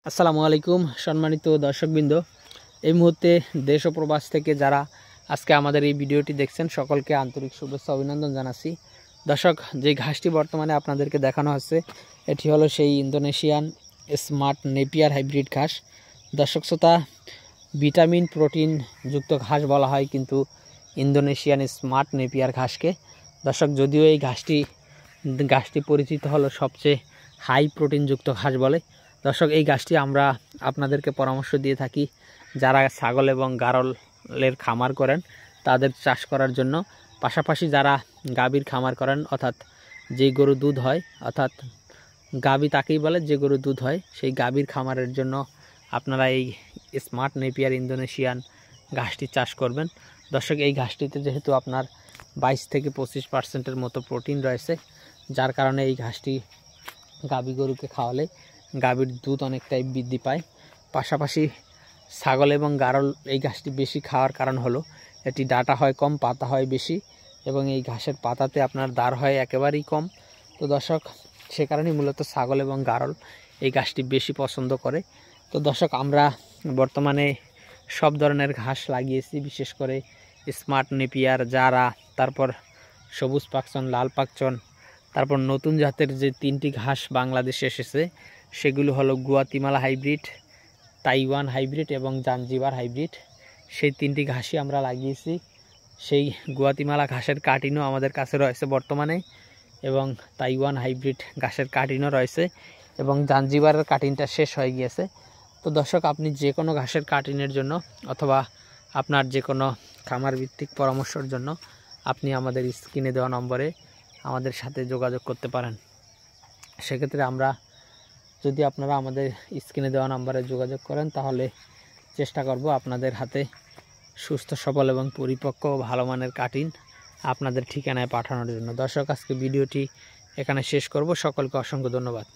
আসসালামু আলাইকুম সম্মানিত দর্শকবৃন্দ। এই মুহূর্তে দেশ ও প্রবাস থেকে যারা আজকে আমাদের এই ভিডিওটি দেখছেন সকলকে আন্তরিক শুভেচ্ছা অভিনন্দন জানাচ্ছি। দর্শক, যে ঘাসটি বর্তমানে আপনাদেরকে দেখানো হচ্ছে এটি হলো সেই ইন্দোনেশিয়ান স্মার্ট নেপিয়ার হাইব্রিড ঘাস। দর্শক শ্রোতা, ভিটামিন প্রোটিন যুক্ত ঘাস বলা হয় কিন্তু ইন্দোনেশিয়ান স্মার্ট নেপিয়ার ঘাসকে। দর্শক, যদিও এই ঘাসটি পরিচিত হলো সবচেয়ে হাই প্রোটিনযুক্ত ঘাস বলে। দর্শক, এই ঘাসটি আমরা আপনাদেরকে পরামর্শ দিয়ে থাকি যারা ছাগল এবং গারলের খামার করেন তাদের চাষ করার জন্য, পাশাপাশি যারা গাভীর খামার করেন অর্থাৎ যে গরু দুধ হয়, অর্থাৎ গাভী তাকেই বলে যে গরু দুধ হয়, সেই গাভীর খামারের জন্য আপনারা এই স্মার্ট নেপিয়ার ইন্দোনেশিয়ান ঘাসটি চাষ করবেন। দর্শক, এই ঘাসটিতে যেহেতু আপনার 22 থেকে 25% মতো প্রোটিন রয়েছে, যার কারণে এই ঘাসটি গাভী গরুকে খাওয়ালে গাভীর দুধ অনেকটাই বৃদ্ধি পায়। পাশাপাশি ছাগল এবং গারল এই ঘাসটি বেশি খাওয়ার কারণ হলো এটি ডাঁটা হয় কম, পাতা হয় বেশি, এবং এই ঘাসের পাতাতে আপনার দাঁড় হয় একেবারেই কম। তো দর্শক, সে কারণেই মূলত ছাগল এবং গারল এই ঘাসটি বেশি পছন্দ করে। তো দর্শক, আমরা বর্তমানে সব ধরনের ঘাস লাগিয়েছি, বিশেষ করে স্মার্ট নেপিয়ার, জারা, তারপর সবুজ পাকচন, লাল পাকচন, তারপর নতুন জাতের যে 3টি ঘাস বাংলাদেশে এসেছে সেগুলো হলো গুয়াতিমালা হাইব্রিড, তাইওয়ান হাইব্রিড এবং জাঞ্জিবার হাইব্রিড। সেই 3টি ঘাসই আমরা লাগিয়েছি। সেই গুয়াতিমালা ঘাসের কাটিনও আমাদের কাছে রয়েছে বর্তমানে, এবং তাইওয়ান হাইব্রিড ঘাসের কাটিনও রয়েছে, এবং জাঞ্জিবারের কাটিনটা শেষ হয়ে গিয়েছে। তো দর্শক, আপনি যে কোনো ঘাসের কাটিনের জন্য অথবা আপনার যে কোনো খামার ভিত্তিক পরামর্শের জন্য আপনি আমাদের স্ক্রিনে দেওয়া নম্বরে আমাদের সাথে যোগাযোগ করতে পারেন। সেক্ষেত্রে আমরা, যদি আপনারা আমাদের স্ক্রিনে দেওয়া নম্বরে যোগাযোগ করেন, তাহলে চেষ্টা করব আপনাদের হাতে সুস্থ সবল এবং পরিপক্ক ভালো মানের কাটিন আপনাদের ঠিকানায় পাঠানোর জন্য। দর্শক, আজকে ভিডিওটি এখানে শেষ করব। সকলকে অসংখ্য ধন্যবাদ।